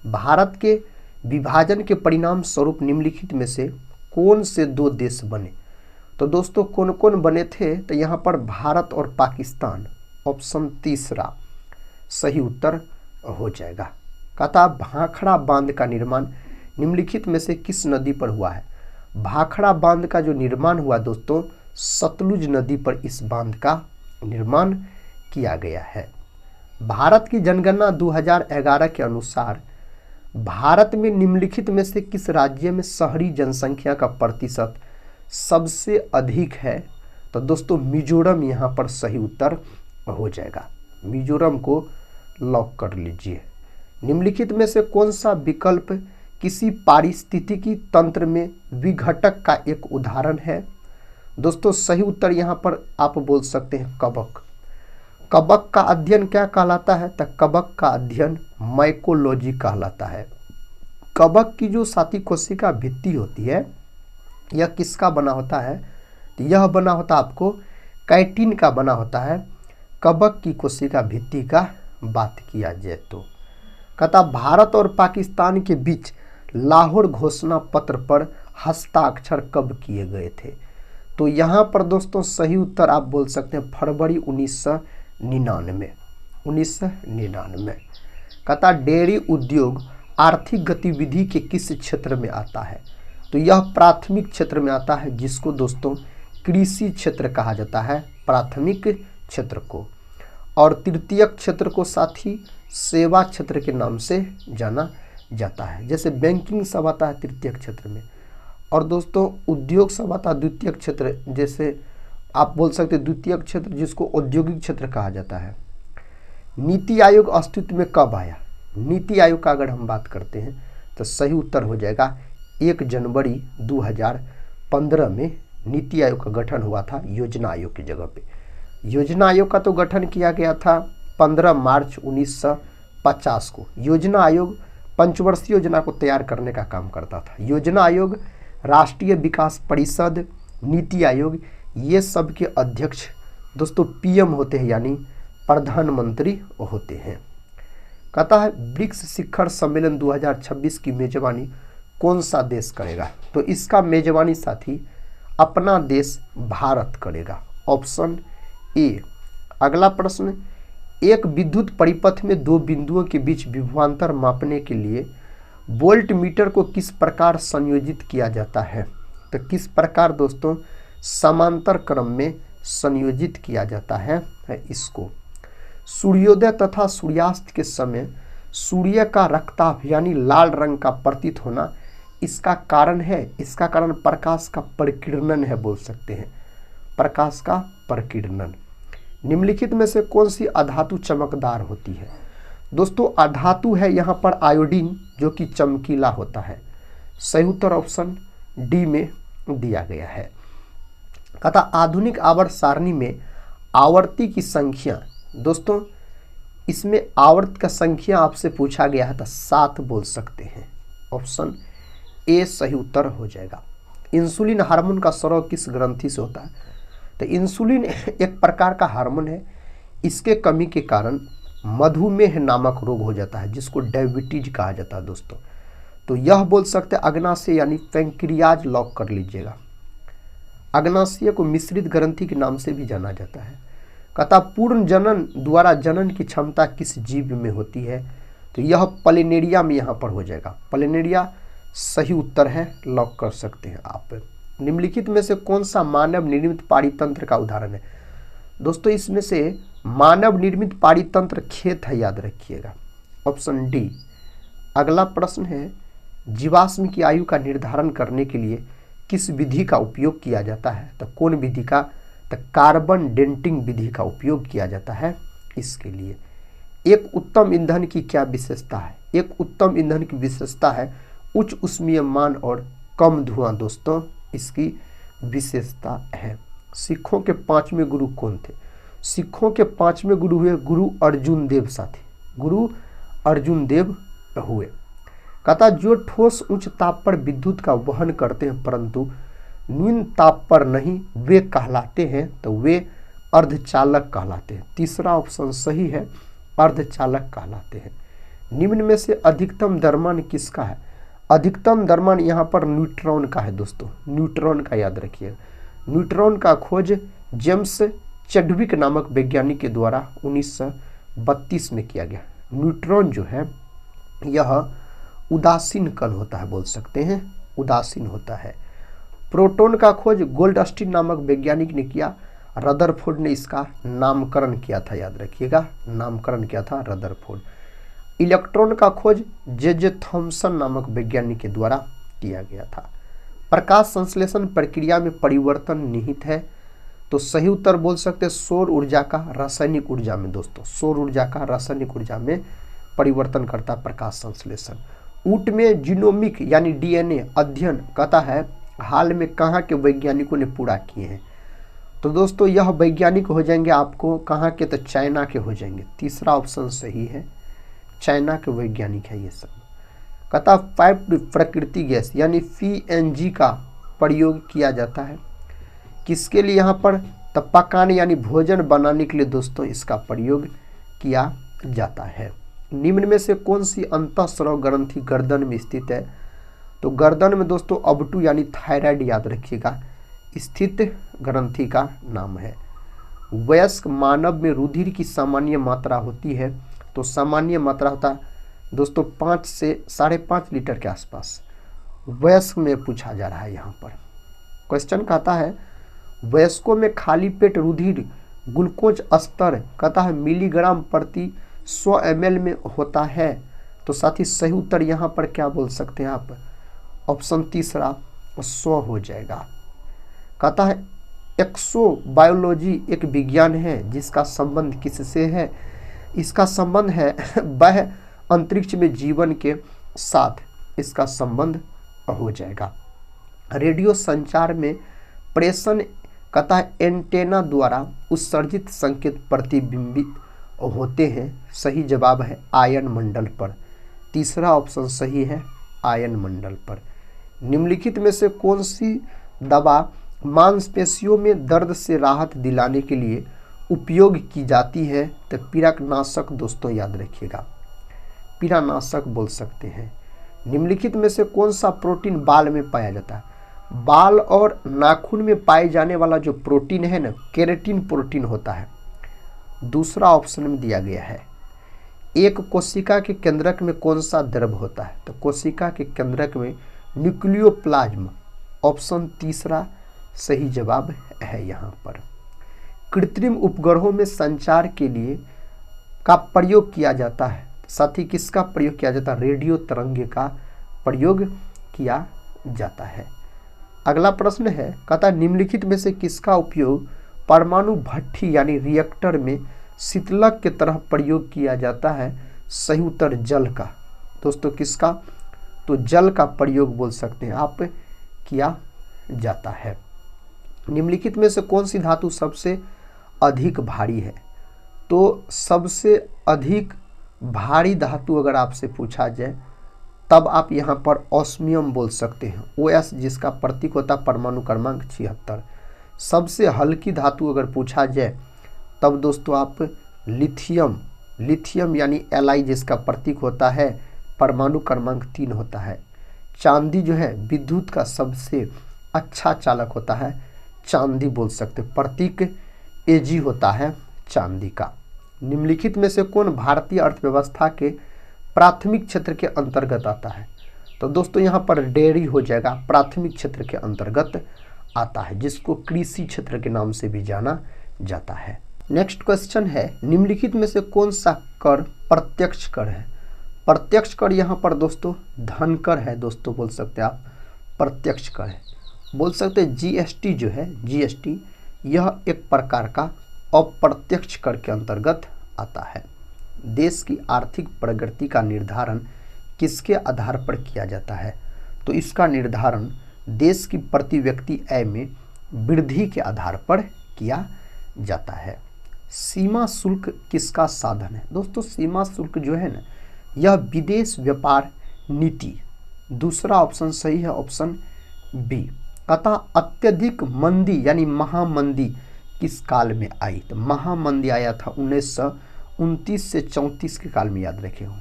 भारत के विभाजन के परिणाम स्वरूप निम्नलिखित में से कौन से 2 देश बने? तो दोस्तों कौन कौन बने थे? तो यहाँ पर भारत और पाकिस्तान, ऑप्शन तीसरा सही उत्तर हो जाएगा। कहता भाखड़ा बांध का निर्माण निम्नलिखित में से किस नदी पर हुआ है? भाखड़ा बांध का जो निर्माण हुआ दोस्तों सतलुज नदी पर इस बांध का निर्माण किया गया है। भारत की जनगणना 2011 के अनुसार भारत में निम्नलिखित में से किस राज्य में शहरी जनसंख्या का प्रतिशत सबसे अधिक है? तो दोस्तों मिजोरम यहाँ पर सही उत्तर हो जाएगा। मिजोरम को लॉक कर लीजिए। निम्नलिखित में से कौन सा विकल्प किसी पारिस्थितिकी तंत्र में विघटक का एक उदाहरण है? दोस्तों सही उत्तर यहाँ पर आप बोल सकते हैं कवक। कवक का अध्ययन क्या कहलाता है? तो कवक का अध्ययन माइकोलॉजी कहलाता है। कवक की जो साथी कोशिका भित्ति होती है यह किसका बना होता है? तो यह बना होता आपको कैटिन का बना होता है। कवक की कोशिका भित्ति का बात किया जाए तो कहता भारत और पाकिस्तान के बीच लाहौर घोषणा पत्र पर हस्ताक्षर कब किए गए थे? तो यहाँ पर दोस्तों सही उत्तर आप बोल सकते हैं फरवरी 1999। कहता डेयरी उद्योग आर्थिक गतिविधि के किस क्षेत्र में आता है? तो यह प्राथमिक क्षेत्र में आता है, जिसको दोस्तों कृषि क्षेत्र कहा जाता है, प्राथमिक क्षेत्र को। और तृतीयक क्षेत्र को साथ ही सेवा क्षेत्र के नाम से जाना जाता है। जैसे बैंकिंग सब आता है तृतीयक क्षेत्र में, और दोस्तों उद्योग सब आता है द्वितीयक क्षेत्र। जैसे आप बोल सकते हैं द्वितीयक क्षेत्र जिसको औद्योगिक क्षेत्र कहा जाता है। नीति आयोग अस्तित्व में कब आया? नीति आयोग का अगर हम बात करते हैं तो सही उत्तर हो जाएगा 1 जनवरी 2015 में नीति आयोग का गठन हुआ था योजना आयोग की जगह पे। योजना आयोग का तो गठन किया गया था 15 मार्च 1950 को। योजना आयोग पंचवर्षीय योजना को तैयार करने का काम करता था। योजना आयोग, राष्ट्रीय विकास परिषद, नीति आयोग, ये सब के अध्यक्ष दोस्तों पीएम होते हैं, यानी प्रधानमंत्री होते हैं। कहता है ब्रिक्स शिखर सम्मेलन 2026 की मेजबानी कौन सा देश करेगा? तो इसका मेजबानी साथी अपना देश भारत करेगा, ऑप्शन ए। अगला प्रश्न, एक विद्युत परिपथ में दो बिंदुओं के बीच विभवांतर मापने के लिए वोल्ट मीटर को किस प्रकार संयोजित किया जाता है? तो किस प्रकार दोस्तों समांतर क्रम में संयोजित किया जाता है इसको? सूर्योदय तथा सूर्यास्त के समय सूर्य का रक्ताभ यानी लाल रंग का प्रतीत होना इसका कारण है। इसका कारण प्रकाश का परिकिरणन है, बोल सकते हैं प्रकाश का परिकिरणन। निम्नलिखित में से कौन सी अधातु चमकदार होती है? दोस्तों अधातु है यहाँ पर आयोडीन, जो कि चमकीला होता है। सही उत्तर ऑप्शन डी में दिया गया है। कहता आधुनिक आवर्त सारणी में आवर्ती की संख्या, दोस्तों इसमें आवर्त का संख्या आपसे पूछा गया है तो 7 बोल सकते हैं, ऑप्शन ए सही उत्तर हो जाएगा। इंसुलिन हार्मोन का स्राव किस ग्रंथि से होता है? तो इंसुलिन एक प्रकार का हार्मोन है, इसके कमी के कारण मधुमेह नामक रोग हो जाता है, जिसको डायबिटीज कहा जाता है दोस्तों। तो यह बोल सकते हैं अग्नाशय यानी पैंक्रियाज, लॉक कर लीजिएगा। अग्नाशय को मिश्रित ग्रंथि के नाम से भी जाना जाता है। कहता पूर्ण जनन द्वारा जनन की क्षमता किस जीव में होती है? तो यह प्लेनेरिया में यहाँ पर हो जाएगा। प्लेनेरिया सही उत्तर है, लॉक कर सकते हैं आप। निम्नलिखित में से कौन सा मानव निर्मित पारितंत्र का उदाहरण है? दोस्तों इसमें से मानव निर्मित पारितंत्र खेत है, याद रखिएगा, ऑप्शन डी। अगला प्रश्न है जीवाश्म की आयु का निर्धारण करने के लिए किस विधि का उपयोग किया जाता है? तो कौन विधि का? तो कार्बन डेटिंग विधि का उपयोग किया जाता है इसके लिए। एक उत्तम ईंधन की क्या विशेषता है? एक उत्तम ईंधन की विशेषता है उच्च ऊष्मीयमान और कम धुआं, दोस्तों इसकी विशेषता है। सिखों के 5वें गुरु कौन थे? सिखों के 5वें गुरु हुए गुरु अर्जुन देव साथी, गुरु अर्जुन देव हुए। कहता जो ठोस उच्च ताप पर विद्युत का वहन करते हैं परंतु निम्न ताप पर नहीं, वे कहलाते हैं, तो वे अर्धचालक कहलाते हैं। तीसरा ऑप्शन सही है, अर्धचालक कहलाते हैं। निम्न में से अधिकतम द्रव्यमान किसका है? अधिकतम द्रव्यमान यहाँ पर न्यूट्रॉन का है दोस्तों, न्यूट्रॉन का याद रखिए। न्यूट्रॉन का खोज जेम्स चैडविक नामक वैज्ञानिक के द्वारा 1932 में किया गया। न्यूट्रॉन जो है यह उदासीन कण होता है, बोल सकते हैं उदासीन होता है। प्रोटॉन का खोज गोल्डस्टीन नामक वैज्ञानिक ने किया, रदरफोर्ड ने इसका नामकरण किया था, याद रखिएगा नामकरण किया था रदरफोर्ड। इलेक्ट्रॉन का खोज जे थॉमसन नामक वैज्ञानिक के द्वारा किया गया था। प्रकाश संश्लेषण प्रक्रिया में परिवर्तन निहित है, तो सही उत्तर बोल सकते हैं सौर ऊर्जा का रासायनिक ऊर्जा में। दोस्तों सौर ऊर्जा का रासायनिक ऊर्जा में परिवर्तन करता प्रकाश संश्लेषण। ऊँट में जीनोमिक यानी डीएनए अध्ययन कहता है हाल में कहाँ के वैज्ञानिकों ने पूरा किए हैं? तो दोस्तों यह वैज्ञानिक हो जाएंगे आपको कहाँ के? तो चाइना के हो जाएंगे। तीसरा ऑप्शन सही है, चाइना के वैज्ञानिक है ये सब। कहता पाइप प्रकृति गैस यानी पीएनजी का प्रयोग किया जाता है किसके लिए? यहाँ पर तो पकाने यानी भोजन बनाने के लिए दोस्तों इसका प्रयोग किया जाता है। निम्न में से कौन सी अंतःस्राव ग्रंथि गर्दन में स्थित है? तो गर्दन में दोस्तों अबटू यानी थायराइड, याद रखिएगा, स्थित ग्रंथि का नाम है। वयस्क मानव में रुधिर की सामान्य मात्रा होती है, तो सामान्य मात्रा होता है दोस्तों 5 से 5.5 लीटर के आसपास। वयस्क में पूछा जा रहा है यहाँ पर क्वेश्चन। कहता है वयस्कों में खाली पेट रुधिर ग्लूकोज स्तर कहता है मिलीग्राम प्रति 100 ml में होता है, तो साथ ही सही उत्तर यहाँ पर क्या बोल सकते हैं आप? ऑप्शन तीसरा 100 हो जाएगा। कहता है एक्सोबायोलॉजी एक विज्ञान है जिसका संबंध किससे है? इसका संबंध है वह अंतरिक्ष में जीवन के साथ, इसका संबंध हो जाएगा। रेडियो संचार में प्रेषण कहता है एंटेना द्वारा उत्सर्जित संकेत प्रतिबिंबित होते हैं, सही जवाब है आयन मंडल पर। तीसरा ऑप्शन सही है आयन मंडल पर। निम्नलिखित में से कौन सी दवा मांसपेशियों में दर्द से राहत दिलाने के लिए उपयोग की जाती है? तो पीड़ानाशक दोस्तों याद रखिएगा, पीड़ानाशक बोल सकते हैं। निम्नलिखित में से कौन सा प्रोटीन बाल में पाया जाता है? बाल और नाखून में पाए जाने वाला जो प्रोटीन है ना, केराटिन प्रोटीन होता है। दूसरा ऑप्शन में दिया गया है। एक कोशिका के केंद्रक में कौन सा द्रव होता है? तो कोशिका के केंद्रक में न्यूक्लियोप्लाज्म, ऑप्शन तीसरा सही जवाब है यहाँ पर। कृत्रिम उपग्रहों में संचार के लिए का प्रयोग किया जाता है, साथ ही किसका प्रयोग किया जाता है? रेडियो तरंगे का प्रयोग किया जाता है। अगला प्रश्न है, कहता है निम्नलिखित में से किसका उपयोग परमाणु भट्ठी यानी रिएक्टर में शीतलक के तरह प्रयोग किया जाता है? सही उत्तर जल का। दोस्तों किसका? तो जल का प्रयोग बोल सकते हैं आप, किया जाता है। निम्नलिखित में से कौन सी धातु सबसे अधिक भारी है? तो सबसे अधिक भारी धातु अगर आपसे पूछा जाए तब आप यहाँ पर ऑस्मियम बोल सकते हैं, OS जिसका प्रतीक होता है परमाणु क्रमांक 76। सबसे हल्की धातु अगर पूछा जाए तब दोस्तों आप लिथियम, लिथियम यानी Li जिसका प्रतीक होता है परमाणु क्रमांक 3 होता है। चांदी जो है विद्युत का सबसे अच्छा चालक होता है, चांदी बोल सकते, प्रतीक Ag होता है चांदी का। निम्नलिखित में से कौन भारतीय अर्थव्यवस्था के प्राथमिक क्षेत्र के अंतर्गत आता है? तो दोस्तों यहाँ पर डेयरी हो जाएगा, प्राथमिक क्षेत्र के अंतर्गत आता है, जिसको कृषि क्षेत्र के नाम से भी जाना जाता है। नेक्स्ट क्वेश्चन है, निम्नलिखित में से कौन सा कर प्रत्यक्ष कर है? प्रत्यक्ष कर यहाँ पर दोस्तों धन कर है, दोस्तों बोल सकते हैं आप, प्रत्यक्ष कर है। बोल सकते हैं GST जो है, GST यह एक प्रकार का अप्रत्यक्ष कर के अंतर्गत आता है। देश की आर्थिक प्रगति का निर्धारण किसके आधार पर किया जाता है? तो इसका निर्धारण देश की प्रति व्यक्ति आय में वृद्धि के आधार पर किया जाता है। सीमा शुल्क किसका साधन है? दोस्तों सीमा शुल्क जो है ना, यह विदेश व्यापार नीति। दूसरा ऑप्शन सही है, ऑप्शन बी। कहता अत्यधिक मंदी यानी महामंदी किस काल में आई? तो महामंदी आया था 1929 से 34 के काल में, याद रखे हो।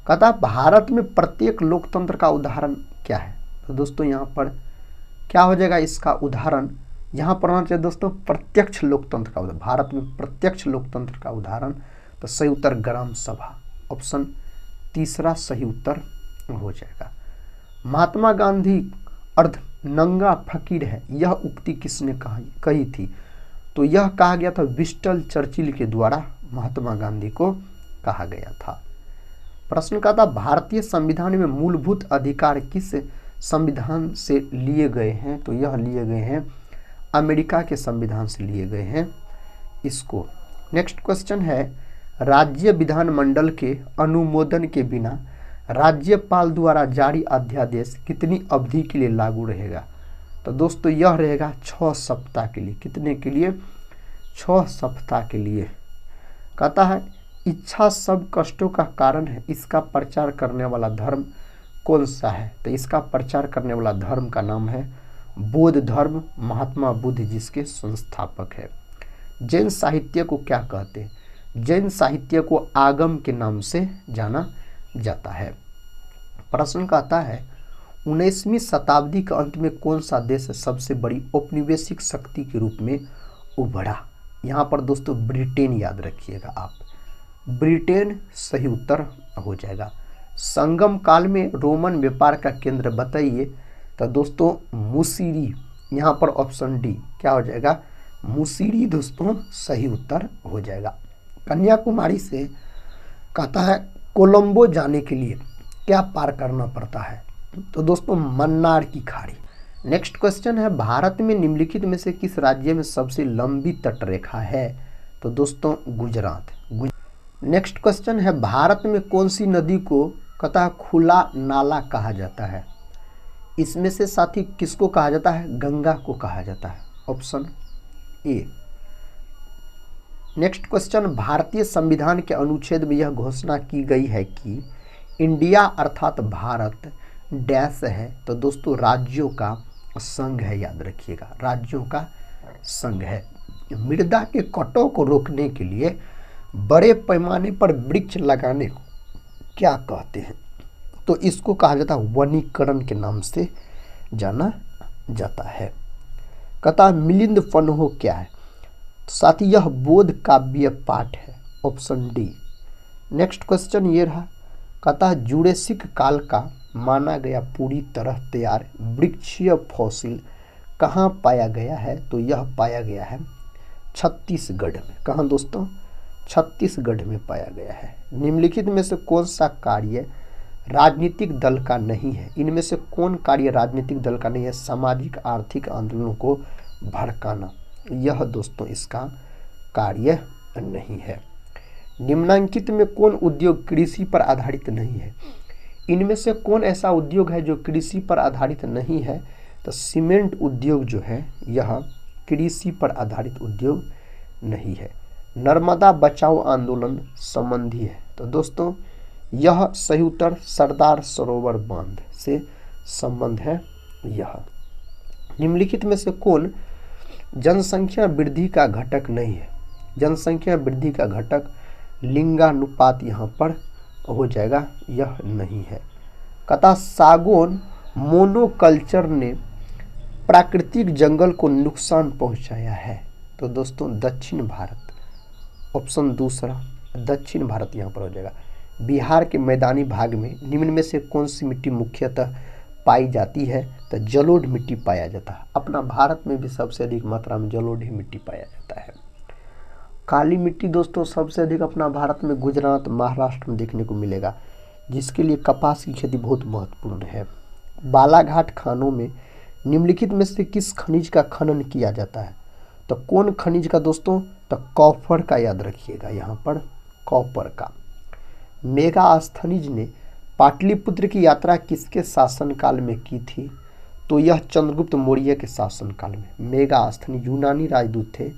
कहता भारत में प्रत्येक लोकतंत्र का उदाहरण क्या है? तो दोस्तों यहाँ पर क्या हो जाएगा इसका उदाहरण? यहाँ पर होना चाहिए दोस्तों प्रत्यक्ष लोकतंत्र का उदाहरण। भारत में प्रत्यक्ष लोकतंत्र का उदाहरण, तो सही उत्तर ग्राम सभा, ऑप्शन तीसरा सही उत्तर हो जाएगा। महात्मा गांधी अर्ध नंगा फकीर है, यह उक्ति किसने कही थी? तो यह कहा गया था विंस्टन चर्चिल के द्वारा महात्मा गांधी को कहा गया था। प्रश्न का था भारतीय संविधान में मूलभूत अधिकार किस संविधान से लिए गए हैं? तो यह लिए गए हैं अमेरिका के संविधान से लिए गए हैं इसको। नेक्स्ट क्वेश्चन है, राज्य विधानमंडल के अनुमोदन के बिना राज्यपाल द्वारा जारी अध्यादेश कितनी अवधि के लिए लागू रहेगा? तो दोस्तों यह रहेगा 6 सप्ताह के लिए। कितने के लिए? 6 सप्ताह के लिए। कहता है इच्छा सब कष्टों का कारण है, इसका प्रचार करने वाला धर्म कौन सा है? तो इसका प्रचार करने वाला धर्म का नाम है बौद्ध धर्म, महात्मा बुद्ध जिसके संस्थापक है। जैन साहित्य को क्या कहते हैं? जैन साहित्य को आगम के नाम से जाना जाता है। प्रश्न कहता है 19वीं शताब्दी के अंत में कौन सा देश सबसे बड़ी औपनिवेशिक शक्ति के रूप में उभरा? यहाँ पर दोस्तों ब्रिटेन याद रखिएगा आप, ब्रिटेन सही उत्तर हो जाएगा। संगम काल में रोमन व्यापार का केंद्र बताइए? तो दोस्तों मुसीरी, यहाँ पर ऑप्शन डी क्या हो जाएगा? मुसीरी दोस्तों सही उत्तर हो जाएगा। कन्याकुमारी से कहता है कोलंबो जाने के लिए क्या पार करना पड़ता है? तो दोस्तों मन्नार की खाड़ी। नेक्स्ट क्वेश्चन है, भारत में निम्नलिखित में से किस राज्य में सबसे लंबी तटरेखा है? तो दोस्तों गुजरात। नेक्स्ट क्वेश्चन है, भारत में कौन सी नदी को कहता खुला नाला कहा जाता है? इसमें से साथी किसको कहा जाता है? गंगा को कहा जाता है, ऑप्शन ए। नेक्स्ट क्वेश्चन, भारतीय संविधान के अनुच्छेद में यह घोषणा की गई है कि इंडिया अर्थात भारत डैश है, तो दोस्तों राज्यों का संघ है, याद रखिएगा राज्यों का संघ है। मृदा के कटाव को रोकने के लिए बड़े पैमाने पर वृक्ष लगाने को क्या कहते हैं? तो इसको कहा जाता है वनीकरण के नाम से जाना जाता है। कहता मिलिंद फनहो क्या है? साथ ही यह बोध काव्य पाठ है, ऑप्शन डी। नेक्स्ट क्वेश्चन ये रहा, कहता है जुरेसिक काल का माना गया पूरी तरह तैयार वृक्षीय फॉसिल कहाँ पाया गया है? तो यह पाया गया है छत्तीसगढ़ में। कहाँ दोस्तों? छत्तीसगढ़ में पाया गया है। निम्नलिखित में से कौन सा कार्य राजनीतिक दल का नहीं है? इनमें से कौन कार्य राजनीतिक दल का नहीं है? सामाजिक आर्थिक आंदोलनों को भड़काना, यह दोस्तों इसका कार्य नहीं है। निम्नांकित में कौन उद्योग कृषि पर आधारित नहीं है? इनमें से कौन ऐसा उद्योग है जो कृषि पर आधारित नहीं है? तो सीमेंट उद्योग जो है यह कृषि पर आधारित उद्योग नहीं है। नर्मदा बचाओ आंदोलन संबंधी है, तो दोस्तों यह सही उत्तर सरदार सरोवर बांध से संबंध है यह। निम्नलिखित में से कौन जनसंख्या वृद्धि का घटक नहीं है? जनसंख्या वृद्धि का घटक लिंगानुपात यहाँ पर हो जाएगा, यह नहीं है। कहता सागौन मोनोकल्चर ने प्राकृतिक जंगल को नुकसान पहुंचाया है, तो दोस्तों दक्षिण भारत, ऑप्शन दूसरा दक्षिण भारत यहाँ पर हो जाएगा। बिहार के मैदानी भाग में निम्न में से कौन सी मिट्टी मुख्यतः पाई जाती है? तो जलोढ़ मिट्टी पाया जाता है। अपना भारत में भी सबसे अधिक मात्रा में जलोढ़ ही मिट्टी पाया जाता है। काली मिट्टी दोस्तों सबसे अधिक अपना भारत में गुजरात महाराष्ट्र में देखने को मिलेगा, जिसके लिए कपास की खेती बहुत महत्वपूर्ण है। बालाघाट खानों में निम्नलिखित में से किस खनिज का खनन किया जाता है? तो कौन खनिज का दोस्तों? तो कॉपर का, याद रखिएगा यहाँ पर कॉपर का। मेगास्थनीज ने पाटलिपुत्र की यात्रा किसके शासनकाल में की थी? तो यह चंद्रगुप्त मौर्य के शासनकाल में। मेगास्थनी यूनानी राजदूत थे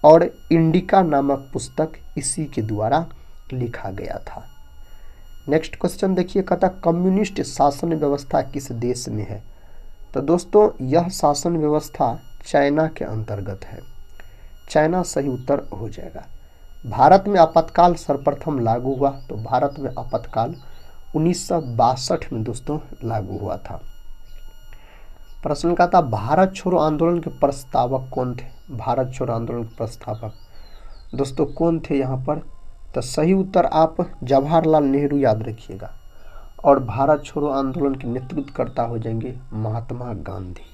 और इंडिका नामक पुस्तक इसी के द्वारा लिखा गया था। नेक्स्ट क्वेश्चन देखिए, कहता कम्युनिस्ट शासन व्यवस्था किस देश में है? तो दोस्तों यह शासन व्यवस्था चाइना के अंतर्गत है। चाइना सही उत्तर हो जाएगा। भारत में आपातकाल सर्वप्रथम लागू हुआ, तो भारत में आपातकाल 1962 में दोस्तों लागू हुआ था। प्रश्न का था भारत छोड़ो आंदोलन के प्रस्तावक कौन थे? भारत छोड़ो आंदोलन के प्रस्तावक दोस्तों कौन थे यहाँ पर? तो सही उत्तर आप जवाहरलाल नेहरू याद रखिएगा, और भारत छोड़ो आंदोलन के नेतृत्व करता हो जाएंगे महात्मा गांधी।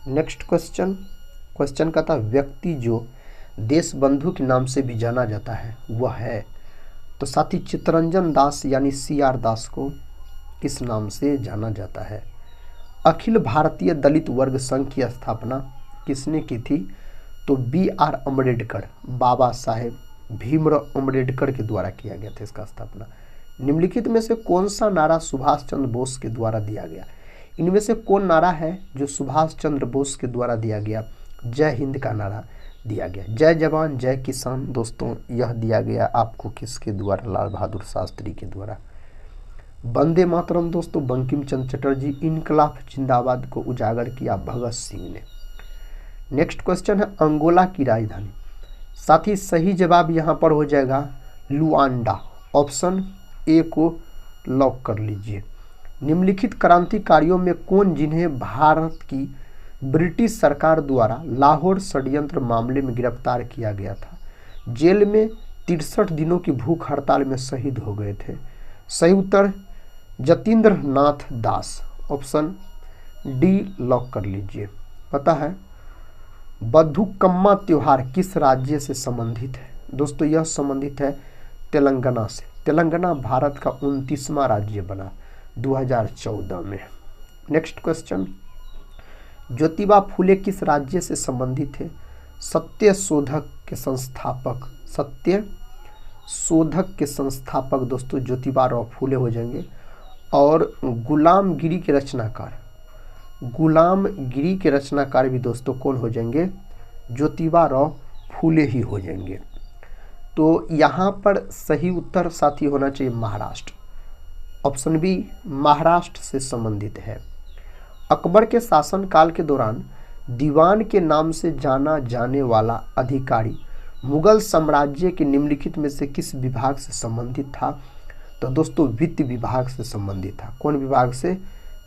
नेक्स्ट क्वेश्चन का था व्यक्ति जो देश बंधु के नाम से भी जाना जाता है वह है? तो साथी चित्तरंजन दास यानी CR दास को किस नाम से जाना जाता है? अखिल भारतीय दलित वर्ग संघ की स्थापना किसने की थी? तो BR अम्बेडकर, बाबा साहेब भीमराव अम्बेडकर के द्वारा किया गया था इसका स्थापना। निम्नलिखित में से कौन सा नारा सुभाष चंद्र बोस के द्वारा दिया गया? इनमें से कौन नारा है जो सुभाष चंद्र बोस के द्वारा दिया गया? जय हिंद का नारा दिया गया। जय जवान जय किसान दोस्तों यह दिया गया आपको किसके द्वारा? लाल बहादुर शास्त्री के द्वारा। वंदे मातरम दोस्तों बंकिम चंद्र चटर्जी, इनकलाब जिंदाबाद को उजागर किया भगत सिंह ने। नेक्स्ट क्वेश्चन है अंगोला की राजधानी। साथ ही सही जवाब यहाँ पर हो जाएगा लुआंडा, ऑप्शन ए को लॉक कर लीजिए। निम्नलिखित क्रांतिकारियों में कौन जिन्हें भारत की ब्रिटिश सरकार द्वारा लाहौर षड्यंत्र मामले में गिरफ्तार किया गया था, जेल में 63 दिनों की भूख हड़ताल में शहीद हो गए थे? सही उत्तर जतीन्द्र नाथ दास, ऑप्शन डी लॉक कर लीजिए। पता है बथुकम्मा त्योहार किस राज्य से संबंधित है? दोस्तों यह संबंधित है तेलंगाना से। तेलंगाना भारत का 29वां राज्य बना 2014 में। नेक्स्ट क्वेश्चन, ज्योतिबा फुले किस राज्य से संबंधित थे? सत्य शोधक के संस्थापक, सत्य शोधक के संस्थापक दोस्तों ज्योतिबा राव फुले हो जाएंगे। और गुलामगिरी के रचनाकार, गुलामगिरी के रचनाकार भी दोस्तों कौन हो जाएंगे? ज्योतिबा राव फुले ही हो जाएंगे। तो यहाँ पर सही उत्तर साथी होना चाहिए महाराष्ट्र। ऑप्शन बी महाराष्ट्र से संबंधित है। अकबर के शासनकाल के दौरान दीवान के नाम से जाना जाने वाला अधिकारी मुगल साम्राज्य के निम्नलिखित में से किस विभाग से संबंधित था? तो दोस्तों वित्त विभाग से संबंधित था। कौन विभाग से?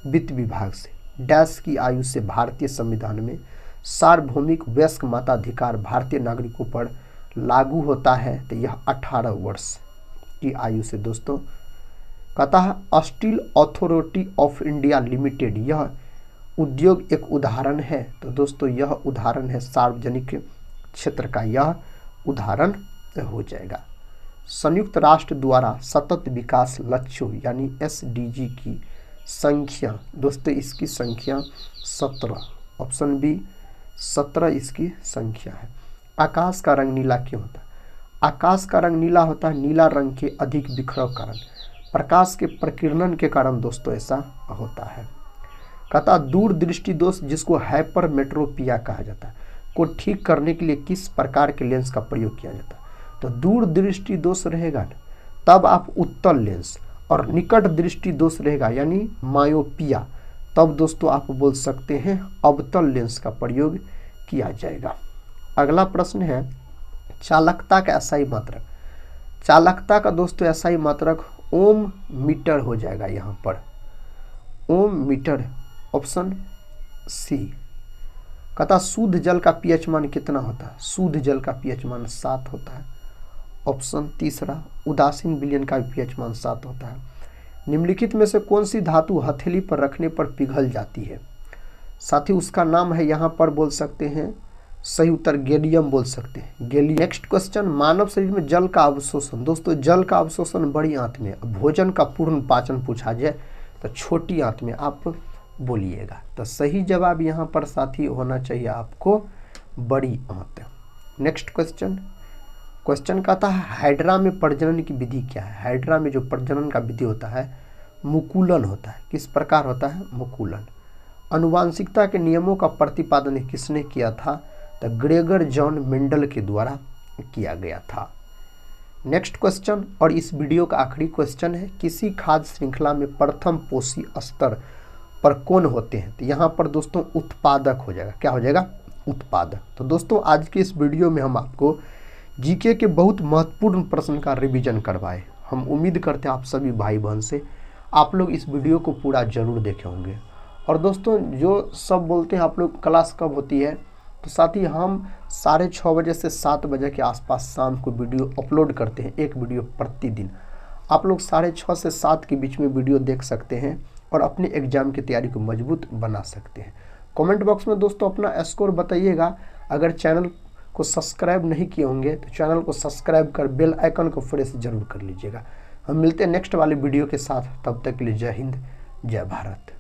वित्त विभाग से। डैश की आयु से भारतीय संविधान में सार्वभौमिक वयस्क मताधिकार भारतीय नागरिकों पर लागू होता है? तो यह 18 वर्ष की आयु से दोस्तों। कहता है steel authority of India limited, यह उद्योग एक उदाहरण है। तो दोस्तों यह उदाहरण है सार्वजनिक क्षेत्र का, यह उदाहरण हो जाएगा। संयुक्त राष्ट्र द्वारा सतत विकास लक्ष्यों यानी SDG की संख्या, दोस्तों इसकी संख्या 17, ऑप्शन बी 17 इसकी संख्या है। आकाश का रंग नीला क्यों होता है? आकाश का रंग नीला होता है नीला रंग के अधिक बिखराव कारण, प्रकाश के प्रकीर्णन के कारण दोस्तों ऐसा होता है। कहता दूरदृष्टि दोष जिसको हाइपरमेट्रोपिया कहा जाता है को ठीक करने के लिए किस प्रकार के लेंस का प्रयोग किया जाता है? तो दूरदृष्टि दोष रहेगा ना, तब आप उत्तल लेंस, और निकट दृष्टि दोष रहेगा यानी मायोपिया, तब दोस्तों आप बोल सकते हैं अवतल लेंस का प्रयोग किया जाएगा। अगला प्रश्न है चालकता का एसआई मात्रक। चालकता का दोस्तों एसआई मात्रक ओम मीटर हो जाएगा। यहाँ पर ओम मीटर, ऑप्शन सी। कहता शुद्ध जल का पीएच मान कितना होता है? शुद्ध जल का पीएच मान 7 होता है, ऑप्शन तीसरा। उदासीन विलयन का पीएच मान 7 होता है। निम्नलिखित में से कौन सी धातु हथेली पर रखने पर पिघल जाती है? साथ ही उसका नाम है, यहाँ पर बोल सकते हैं सही उत्तर गैलियम बोल सकते हैं, गैलियम। नेक्स्ट क्वेश्चन, मानव शरीर में जल का अवशोषण। दोस्तों जल का अवशोषण बड़ी आंत में, भोजन का पूर्ण पाचन पूछा जाए तो छोटी आंत में आप बोलिएगा। तो सही जवाब यहाँ पर साथी होना चाहिए आपको बड़ी आंत। नेक्स्ट क्वेश्चन, क्वेश्चन कहता है हाइड्रा में प्रजनन की विधि क्या है? हाइड्रा में जो प्रजनन का विधि होता है मुकुलन होता है। किस प्रकार होता है? मुकुलन। आनुवांशिकता के नियमों का प्रतिपादन किसने किया था? तो ग्रेगर जॉन मेंडल के द्वारा किया गया था। नेक्स्ट क्वेश्चन, और इस वीडियो का आखिरी क्वेश्चन है, किसी खाद्य श्रृंखला में प्रथम पोषी स्तर पर कौन होते हैं? तो यहाँ पर दोस्तों उत्पादक हो जाएगा। क्या हो जाएगा? उत्पादक। तो दोस्तों आज के इस वीडियो में हम आपको जीके के बहुत महत्वपूर्ण प्रश्न का रिवीजन करवाए। हम उम्मीद करते हैं आप सभी भाई बहन से आप लोग इस वीडियो को पूरा जरूर देखे होंगे। और दोस्तों जो सब बोलते हैं आप लोग क्लास कब होती है, तो साथ ही हम 6:30 बजे से 7 बजे के आसपास शाम को वीडियो अपलोड करते हैं, एक वीडियो प्रतिदिन। आप लोग 6:30 से 7 के बीच में वीडियो देख सकते हैं और अपने एग्जाम की तैयारी को मजबूत बना सकते हैं। कमेंट बॉक्स में दोस्तों अपना स्कोर बताइएगा। अगर चैनल को सब्सक्राइब नहीं किए होंगे तो चैनल को सब्सक्राइब कर बेल आइकन को प्रेस जरूर कर लीजिएगा। हम मिलते हैं नेक्स्ट वाले वीडियो के साथ, तब तक के लिए जय हिंद, जय भारत।